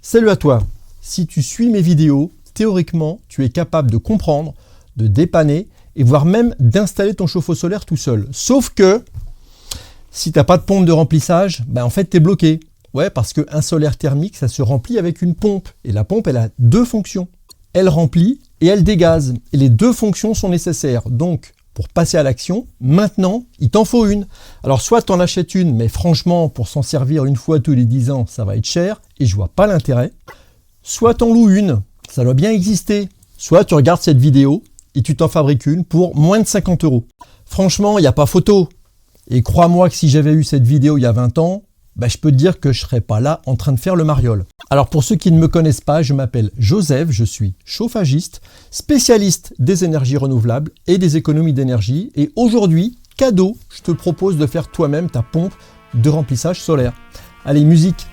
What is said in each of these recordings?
Salut à toi! Si tu suis mes vidéos, théoriquement, tu es capable de comprendre, de dépanner et voire même d'installer ton chauffe-eau solaire tout seul. Sauf que, si tu n'as pas de pompe de remplissage, en fait, tu es bloqué. Ouais, parce qu'un solaire thermique, ça se remplit avec une pompe. Et la pompe, elle a deux fonctions. Elle remplit et elle dégaze. Et les deux fonctions sont nécessaires. Donc, pour passer à l'action, maintenant, il t'en faut une. Alors, soit tu en achètes une, mais franchement, pour s'en servir une fois tous les 10 ans, ça va être cher et je vois pas l'intérêt. Soit tu en loues une, ça doit bien exister. Soit tu regardes cette vidéo et tu t'en fabriques une pour moins de 50 €. Franchement, il n'y a pas photo. Et crois-moi que si j'avais eu cette vidéo il y a 20 ans, je peux te dire que je ne serais pas là en train de faire le mariole. Alors pour ceux qui ne me connaissent pas, je m'appelle Joseph, je suis chauffagiste, spécialiste des énergies renouvelables et des économies d'énergie. Et aujourd'hui, cadeau, je te propose de faire toi-même ta pompe de remplissage solaire. Allez, musique!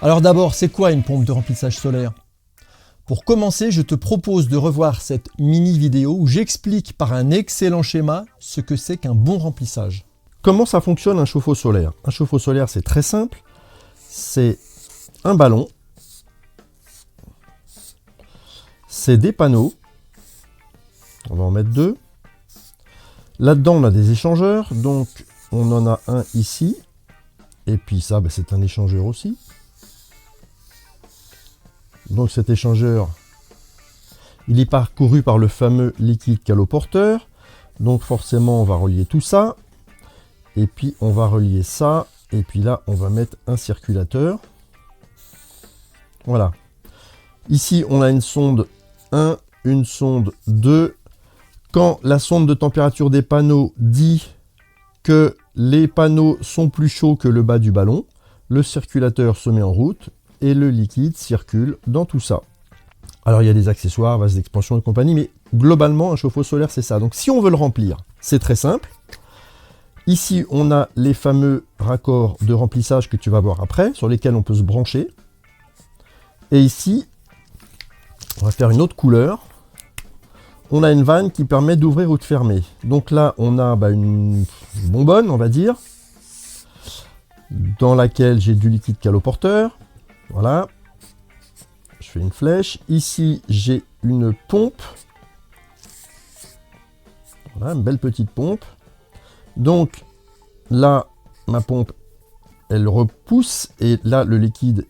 Alors d'abord, c'est quoi une pompe de remplissage solaire? Pour commencer, je te propose de revoir cette mini vidéo où j'explique par un excellent schéma ce que c'est qu'un bon remplissage. Comment ça fonctionne un chauffe-eau solaire? Un chauffe-eau solaire, c'est très simple. C'est un ballon. C'est des panneaux. On va en mettre deux. Là-dedans, on a des échangeurs. Donc, on en a un ici. Et puis ça, c'est un échangeur aussi. Donc cet échangeur, il est parcouru par le fameux liquide caloporteur. Donc forcément, on va relier tout ça. Et puis on va relier ça. Et puis là, on va mettre un circulateur. Voilà. Ici, on a une sonde 1, une sonde 2. Quand la sonde de température des panneaux dit que les panneaux sont plus chauds que le bas du ballon, le circulateur se met en route et le liquide circule dans tout ça. Alors il y a des accessoires, vases d'expansion et compagnie, mais globalement un chauffe-eau solaire c'est ça. Donc si on veut le remplir, c'est très simple. Ici on a les fameux raccords de remplissage que tu vas voir après, sur lesquels on peut se brancher. Et ici, on va faire une autre couleur. On a une vanne qui permet d'ouvrir ou de fermer. Donc là on a une bonbonne, on va dire, dans laquelle j'ai du liquide caloporteur. Voilà, je fais une flèche. Ici, j'ai une pompe. Voilà, une belle petite pompe. Donc, là, ma pompe, elle repousse. Et là, le liquide,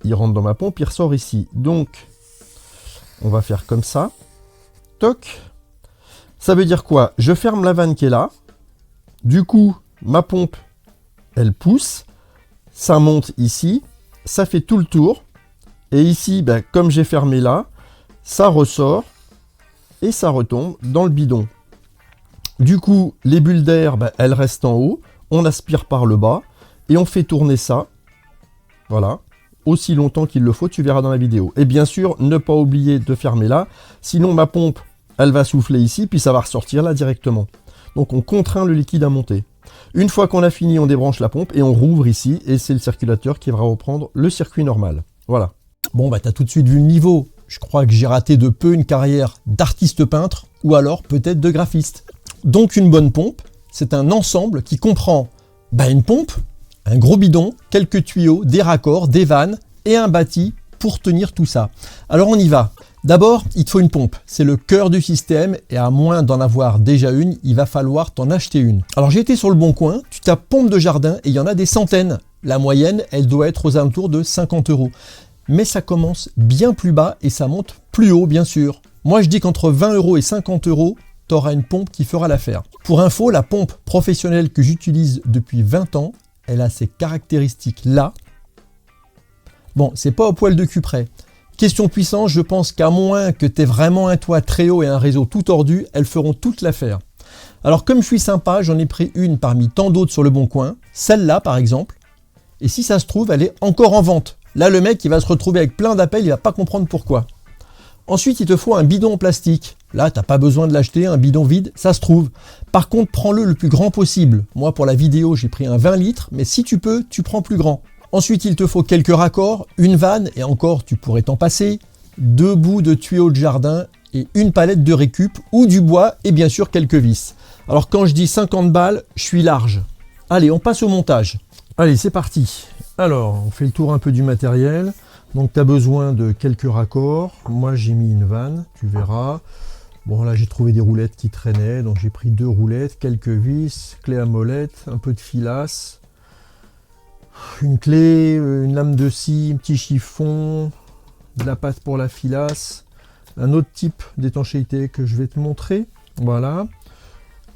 il rentre dans ma pompe, il ressort ici. Donc, on va faire comme ça. Toc. Ça veut dire quoi? Je ferme la vanne qui est là. Du coup, ma pompe, elle pousse. Ça monte ici. Ça fait tout le tour. Et ici, comme j'ai fermé là, ça ressort et ça retombe dans le bidon. Du coup, les bulles d'air, elles restent en haut. On aspire par le bas et on fait tourner ça. Voilà. Aussi longtemps qu'il le faut, tu verras dans la vidéo. Et bien sûr, ne pas oublier de fermer là. Sinon, ma pompe, elle va souffler ici, puis ça va ressortir là directement. Donc, on contraint le liquide à monter. Une fois qu'on a fini, on débranche la pompe et on rouvre ici. Et c'est le circulateur qui va reprendre le circuit normal. Voilà. Bon, tu as tout de suite vu le niveau. Je crois que j'ai raté de peu une carrière d'artiste peintre ou alors peut-être de graphiste. Donc une bonne pompe, c'est un ensemble qui comprend une pompe, un gros bidon, quelques tuyaux, des raccords, des vannes et un bâti pour tenir tout ça. Alors on y va. D'abord, il te faut une pompe. C'est le cœur du système et à moins d'en avoir déjà une, il va falloir t'en acheter une. Alors j'ai été sur le Bon Coin, tu tapes pompe de jardin et il y en a des centaines. La moyenne, elle doit être aux alentours de 50 €. Mais ça commence bien plus bas et ça monte plus haut, bien sûr. Moi, je dis qu'entre 20 € et 50 €, tu auras une pompe qui fera l'affaire. Pour info, la pompe professionnelle que j'utilise depuis 20 ans, elle a ces caractéristiques-là. Bon, c'est pas au poil de cul près. Question puissance, je pense qu'à moins que tu aies vraiment un toit très haut et un réseau tout tordu, elles feront toute l'affaire. Alors comme je suis sympa, j'en ai pris une parmi tant d'autres sur le Bon Coin, celle-là par exemple, et si ça se trouve, elle est encore en vente. Là, le mec, il va se retrouver avec plein d'appels, il va pas comprendre pourquoi. Ensuite, il te faut un bidon en plastique. Là, t'as pas besoin de l'acheter, un bidon vide, ça se trouve. Par contre, prends-le le plus grand possible. Moi, pour la vidéo, j'ai pris un 20 litres, mais si tu peux, tu prends plus grand. Ensuite, il te faut quelques raccords, une vanne, et encore, tu pourrais t'en passer, 2 bouts de tuyaux de jardin et une palette de récup ou du bois et bien sûr quelques vis. Alors quand je dis 50 balles, je suis large. Allez, on passe au montage. Allez, c'est parti. Alors, on fait le tour un peu du matériel. Donc, tu as besoin de quelques raccords. Moi, j'ai mis une vanne, tu verras. Bon, là, j'ai trouvé des roulettes qui traînaient. Donc, j'ai pris 2 roulettes, quelques vis, clé à molette, un peu de filasse, une clé, une lame de scie, un petit chiffon, de la pâte pour la filasse, un autre type d'étanchéité que je vais te montrer. Voilà.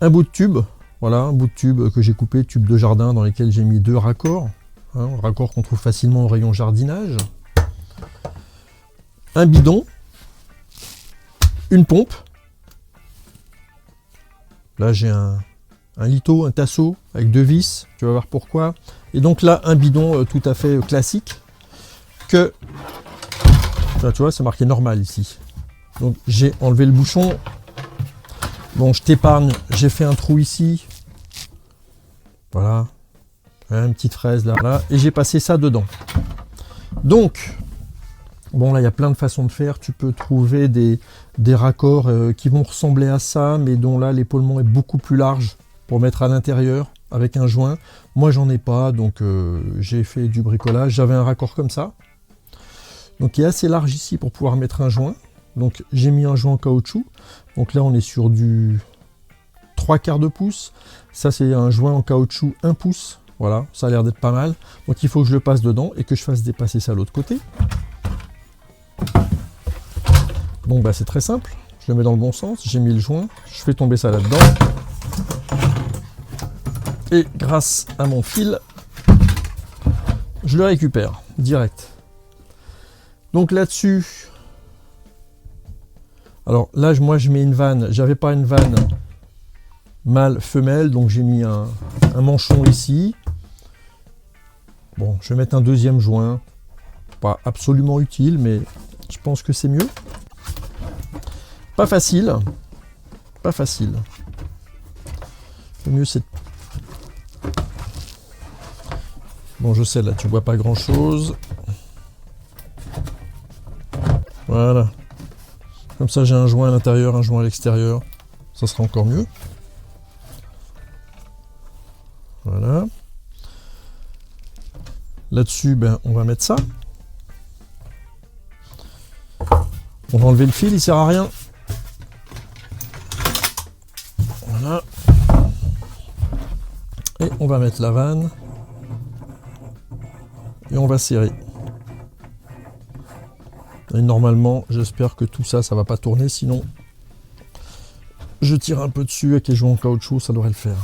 Un bout de tube. Voilà, un bout de tube que j'ai coupé, tube de jardin dans lesquels j'ai mis 2 raccords. Raccords qu'on trouve facilement au rayon jardinage. Un bidon. Une pompe. Là, j'ai un lito, un tasseau avec 2 vis. Tu vas voir pourquoi. Et donc là, un bidon tout à fait classique. Que, là, tu vois, c'est marqué normal ici. Donc, j'ai enlevé le bouchon. Bon, je t'épargne. J'ai fait un trou ici. Voilà. Une petite fraise là. Là. Et j'ai passé ça dedans. Donc, bon, là, il y a plein de façons de faire. Tu peux trouver des raccords qui vont ressembler à ça, mais dont là, l'épaulement est beaucoup plus large pour mettre à l'intérieur avec un joint. Moi, j'en ai pas, donc j'ai fait du bricolage. J'avais un raccord comme ça. Donc, il est assez large ici pour pouvoir mettre un joint. Donc, j'ai mis un joint en caoutchouc. Donc là, on est sur du 3/4 de pouce. Ça, c'est un joint en caoutchouc 1 pouce. Voilà, ça a l'air d'être pas mal. Donc, il faut que je le passe dedans et que je fasse dépasser ça à l'autre côté. Bon, bah c'est très simple. Je le mets dans le bon sens. J'ai mis le joint. Je fais tomber ça là-dedans. Et grâce à mon fil, je le récupère direct. Donc là-dessus, alors là, moi, je mets une vanne. J'avais pas une vanne mâle-femelle, donc j'ai mis un manchon ici. Bon, je vais mettre un deuxième joint. Pas absolument utile, mais je pense que c'est mieux. Pas facile. Pas facile. Le mieux, c'est... Bon, je sais, là, tu vois pas grand-chose. Voilà. Comme ça, j'ai un joint à l'intérieur, un joint à l'extérieur. Ça sera encore mieux. Voilà. Là-dessus, ben, on va mettre ça. On va enlever le fil, il sert à rien. Voilà. Et on va mettre la vanne. Et on va serrer. Et normalement, j'espère que tout ça, ça va pas tourner. Sinon, je tire un peu dessus avec les joints en caoutchouc, ça devrait le faire.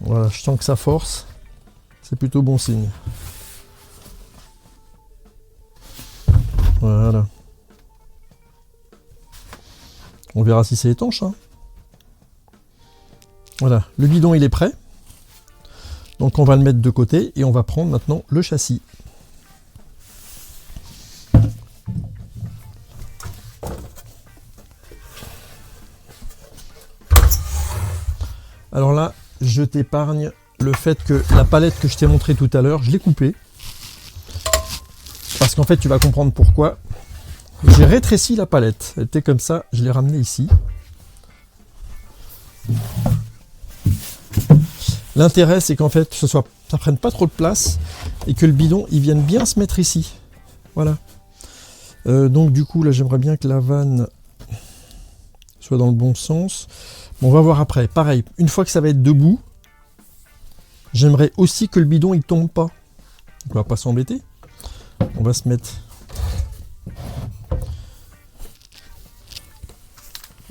Voilà, je sens que ça force. C'est plutôt bon signe. Voilà. On verra si c'est étanche. Hein. Voilà, le bidon il est prêt. Donc on va le mettre de côté et on va prendre maintenant le châssis. Alors là, je t'épargne le fait que la palette que je t'ai montrée tout à l'heure, je l'ai coupée. Parce qu'en fait, tu vas comprendre pourquoi. J'ai rétréci la palette. Elle était comme ça, je l'ai ramenée ici. L'intérêt, c'est qu'en fait, ça prenne pas trop de place et que le bidon, il vienne bien se mettre ici. Voilà. Donc du coup, là, j'aimerais bien que la vanne soit dans le bon sens. Bon, on va voir après. Pareil, une fois que ça va être debout, j'aimerais aussi que le bidon, il tombe pas. On va pas s'embêter. On va se mettre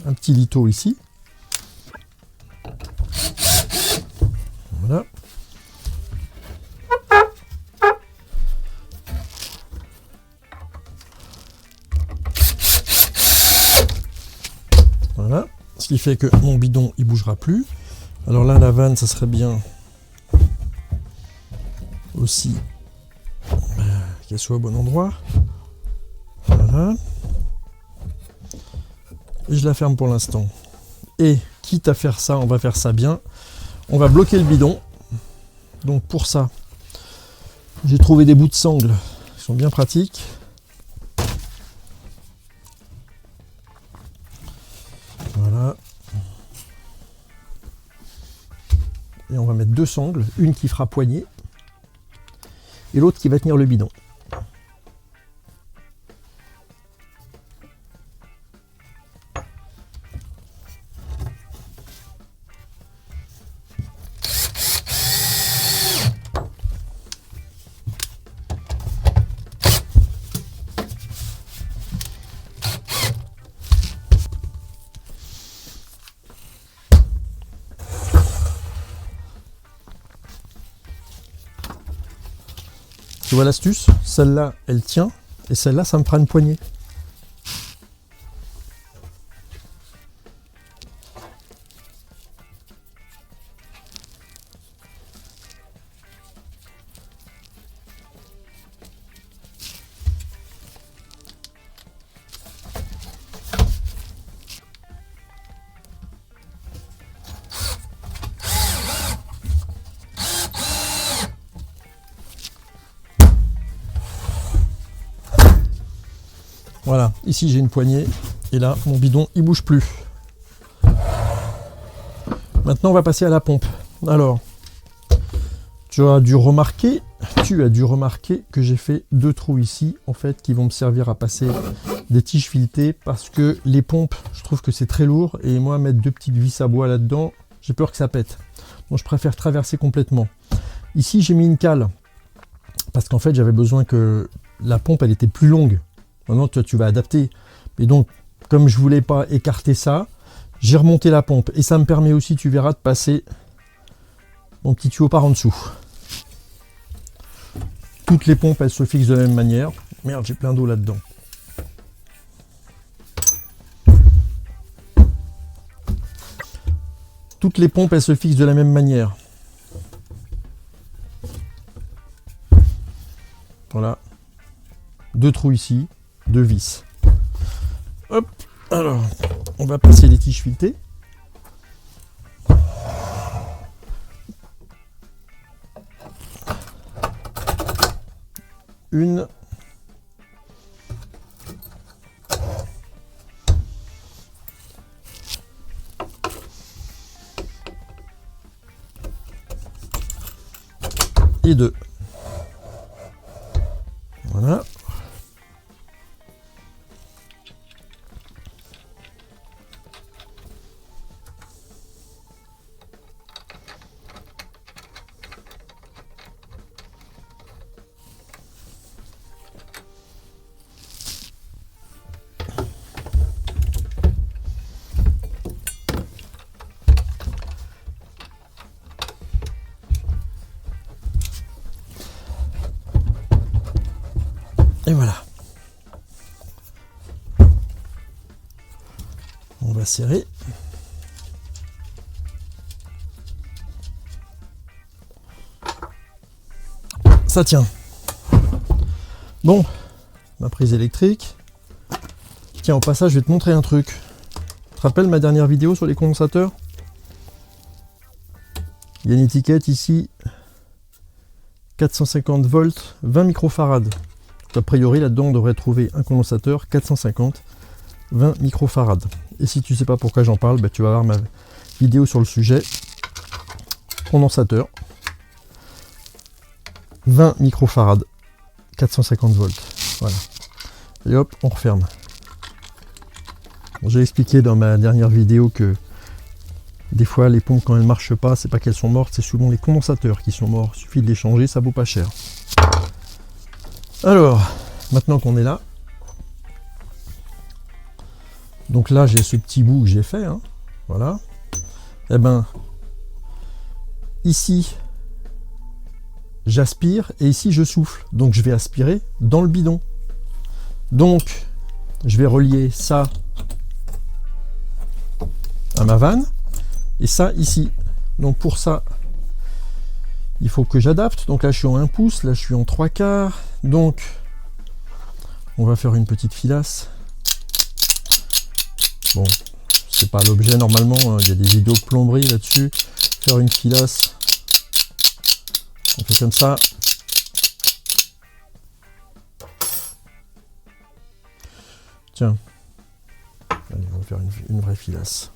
un petit lito ici. Voilà. Voilà. Ce qui fait que mon bidon, il bougera plus. Alors là, la vanne, ça serait bien aussi qu'elle soit au bon endroit. Voilà. et je la ferme pour l'instant. Et quitte à faire ça, on va faire ça bien. On va bloquer le bidon. Donc pour ça, j'ai trouvé des bouts de sangle qui sont bien pratiques. Voilà. Et on va mettre 2 sangles, une qui fera poignée et l'autre qui va tenir le bidon. Tu vois l'astuce? Celle-là, elle tient, et celle-là, ça me fera une poignée. Voilà, ici j'ai une poignée, et là, mon bidon, il bouge plus. Maintenant, on va passer à la pompe. Alors, tu as dû remarquer que j'ai fait 2 trous ici, en fait, qui vont me servir à passer des tiges filetées, parce que les pompes, je trouve que c'est très lourd, et moi, mettre 2 petites vis à bois là-dedans, j'ai peur que ça pète. Donc, je préfère traverser complètement. Ici, j'ai mis une cale, parce qu'en fait, j'avais besoin que la pompe, elle était plus longue. Maintenant, toi, tu vas adapter. Mais donc, comme je voulais pas écarter ça, j'ai remonté la pompe. Et ça me permet aussi, tu verras, de passer mon petit tuyau par en dessous. Toutes les pompes, elles se fixent de la même manière. Merde, j'ai plein d'eau là-dedans. Toutes les pompes, elles se fixent de la même manière. Voilà. 2 trous ici. 2 vis. Hop, alors, on va passer les tiges filetées. Une. Et 2. Voilà. Et voilà. On va serrer. Ça tient. Bon, ma prise électrique. Tiens, au passage, je vais te montrer un truc. Tu te rappelles ma dernière vidéo sur les condensateurs? Il y a une étiquette ici. 450 volts, 20 microfarads. A priori, là-dedans, on devrait trouver un condensateur 450, 20 microfarads. Et si tu ne sais pas pourquoi j'en parle, bah, tu vas voir ma vidéo sur le sujet. Condensateur, 20 microfarads, 450 volts. Voilà. Et hop, on referme. Bon, j'ai expliqué dans ma dernière vidéo que des fois, les pompes, quand elles ne marchent pas, c'est pas qu'elles sont mortes, c'est souvent les condensateurs qui sont morts. Il suffit de les changer, ça vaut pas cher. Alors, maintenant qu'on est là, donc là j'ai ce petit bout que j'ai fait, hein, voilà. Et ben, ici, j'aspire et ici je souffle. Donc je vais aspirer dans le bidon. Donc, je vais relier ça à ma vanne et ça ici. Donc pour ça, il faut que j'adapte. Donc là je suis en 1 pouce, là je suis en 3/4. Donc on va faire une petite filasse. Bon, c'est pas l'objet normalement, hein. Il y a des vidéos de plomberie là-dessus. Faire une filasse, on fait comme ça. Tiens, allez, on va faire une vraie filasse.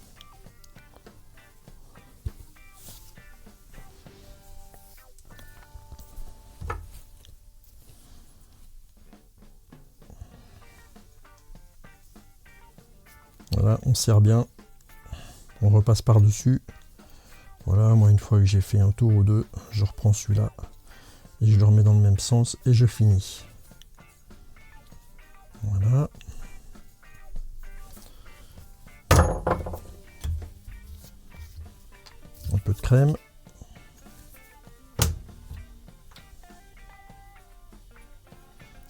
Voilà, on serre bien, on repasse par-dessus. Voilà, moi une fois que j'ai fait un tour ou deux, je reprends celui-là et je le remets dans le même sens et je finis. Voilà. Un peu de crème.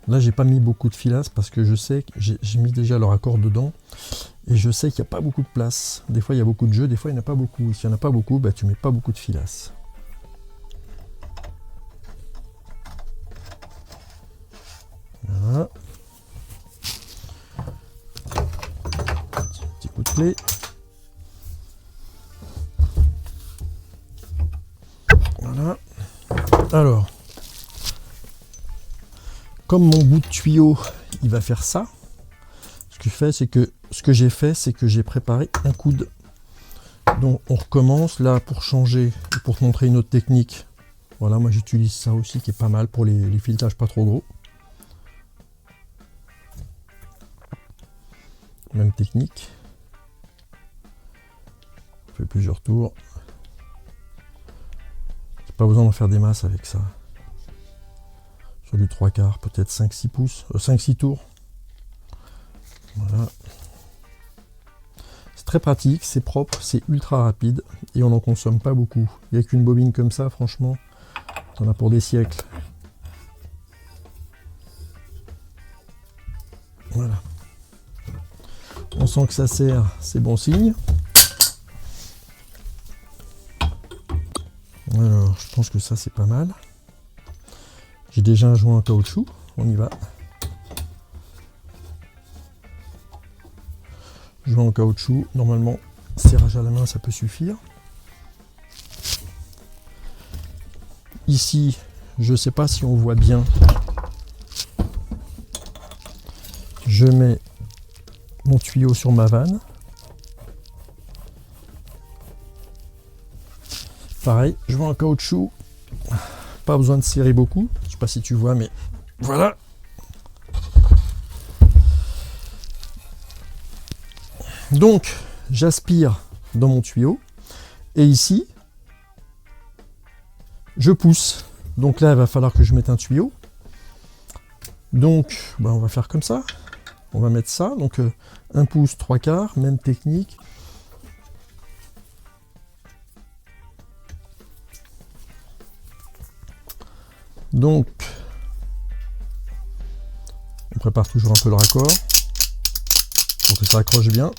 Là, j'ai pas mis beaucoup de filasse parce que je sais que j'ai mis déjà le raccord dedans et je sais qu'il n'y a pas beaucoup de place. Des fois, il y a beaucoup de jeux, des fois, il n'y en a pas beaucoup. S'il n'y en a pas beaucoup, bah, tu mets pas beaucoup de filasse. Voilà. Petit coup de clé. Voilà. Alors, comme mon bout de tuyau, il va faire ça, ce que j'ai fait, c'est que j'ai préparé un coude. Donc on recommence là pour changer, pour te montrer une autre technique. Voilà, moi j'utilise ça aussi qui est pas mal pour les filettages pas trop gros. Même technique. On fait plusieurs tours. Pas besoin d'en faire des masses avec ça. Sur du 3/4, peut-être 5-6 pouces, 5-6 tours. Voilà. C'est très pratique, c'est propre, c'est ultra rapide et on n'en consomme pas beaucoup. Il n'y a qu'une bobine comme ça, franchement, t'en as pour des siècles. Voilà. On sent que ça serre, c'est bon signe. Alors, je pense que ça c'est pas mal. J'ai déjà un joint en caoutchouc, on y va. Joint en caoutchouc, normalement, serrage à la main, ça peut suffire. Ici, je sais pas si on voit bien. Je mets mon tuyau sur ma vanne. Pareil, joint en caoutchouc. Pas besoin de serrer beaucoup. Je sais pas si tu vois, mais voilà. Donc, j'aspire dans mon tuyau. Et ici, je pousse. Donc là, il va falloir que je mette un tuyau. Donc, bah, on va faire comme ça. On va mettre ça. Donc, 1 pouce, 3/4, même technique. Donc, on prépare toujours un peu le raccord pour que ça accroche bien.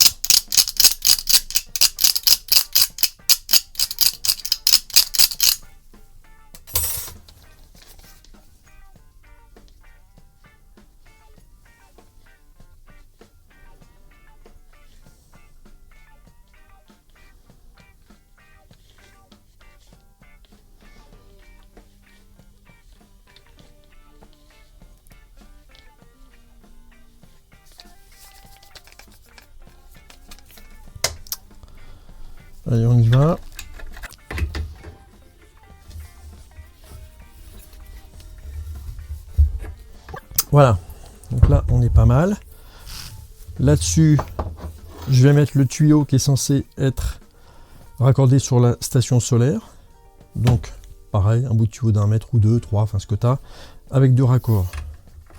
Allez, on y va. Voilà. Donc là, on est pas mal. Là-dessus, je vais mettre le tuyau qui est censé être raccordé sur la station solaire. Donc, pareil, un bout de tuyau d'1 mètre ou 2, 3, enfin ce que tu as, avec 2 raccords.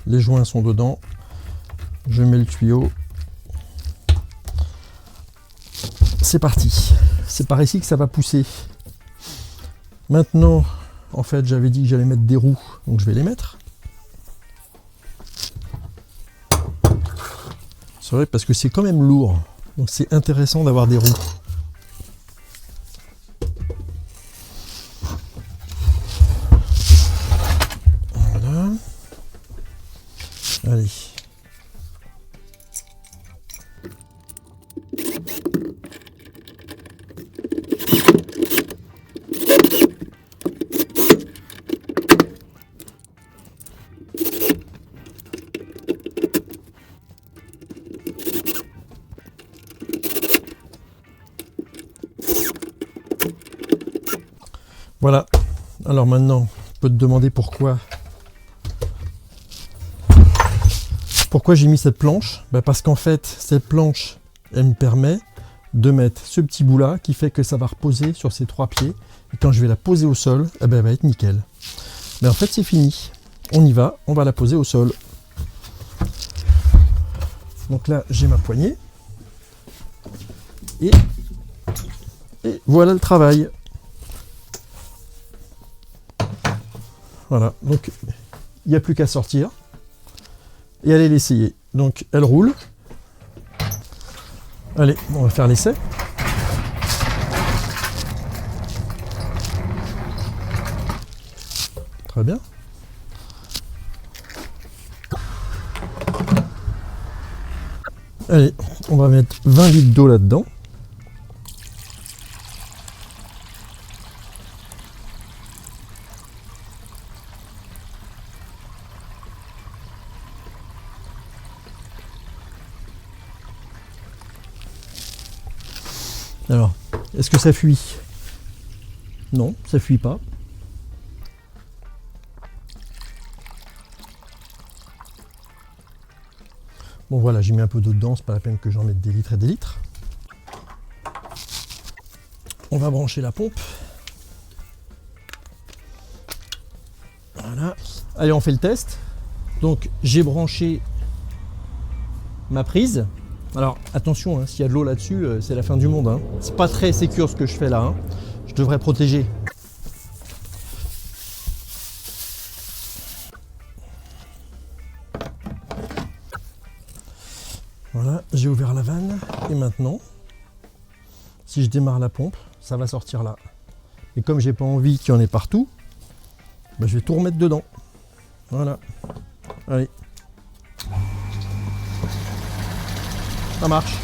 Les joints sont dedans. Je mets le tuyau. C'est parti. C'est par ici que ça va pousser. Maintenant, en fait, j'avais dit que j'allais mettre des roues, donc je vais les mettre. C'est vrai parce que c'est quand même lourd, donc c'est intéressant d'avoir des roues. Voilà. Allez. Voilà. Alors maintenant, je peux te demander pourquoi j'ai mis cette planche. Parce qu'en fait, cette planche, elle me permet de mettre ce petit bout là qui fait que ça va reposer sur ces 3 pieds. Et quand je vais la poser au sol, elle va être nickel. Mais en fait, c'est fini. On y va, on va la poser au sol. Donc là, j'ai ma poignée. Et voilà le travail. Voilà, donc il n'y a plus qu'à sortir et aller l'essayer. Donc elle roule. Allez, on va faire l'essai. Très bien. Allez, on va mettre 20 litres d'eau là-dedans. Alors, est-ce que ça fuit? Non, ça fuit pas. Bon voilà, j'ai mis un peu d'eau dedans, c'est pas la peine que j'en mette des litres et des litres. On va brancher la pompe. Voilà. Allez, on fait le test. Donc j'ai branché ma prise. Alors attention, hein, s'il y a de l'eau là-dessus, c'est la fin du monde. Hein. C'est pas très sécure ce que je fais là. Hein. Je devrais protéger. Voilà, j'ai ouvert la vanne. Et maintenant, si je démarre la pompe, ça va sortir là. Et comme j'ai pas envie qu'il y en ait partout, je vais tout remettre dedans. Voilà. Allez. Ça marche.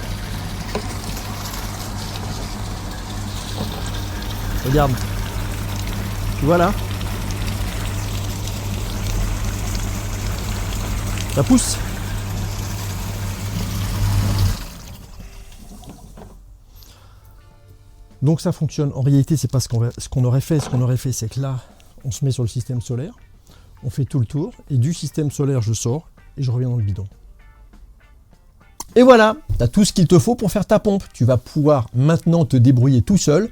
Regarde. Tu vois là? Ça pousse. Donc ça fonctionne. En réalité, c'est pas ce qu'on aurait fait. Ce qu'on aurait fait, c'est que là, on se met sur le système solaire, on fait tout le tour, et du système solaire, je sors et je reviens dans le bidon. Et voilà, tu as tout ce qu'il te faut pour faire ta pompe. Tu vas pouvoir maintenant te débrouiller tout seul,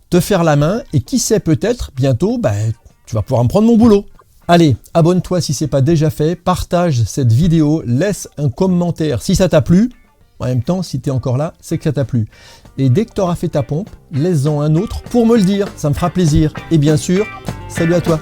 te faire la main, et qui sait, peut-être, bientôt, tu vas pouvoir me prendre mon boulot. Allez, abonne-toi si ce n'est pas déjà fait, partage cette vidéo, laisse un commentaire si ça t'a plu. En même temps, si tu es encore là, c'est que ça t'a plu. Et dès que tu auras fait ta pompe, laisse-en un autre pour me le dire, ça me fera plaisir. Et bien sûr, salut à toi.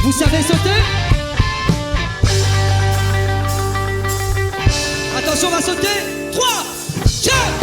Vous savez sauter? Attention, on va sauter. 3, 4.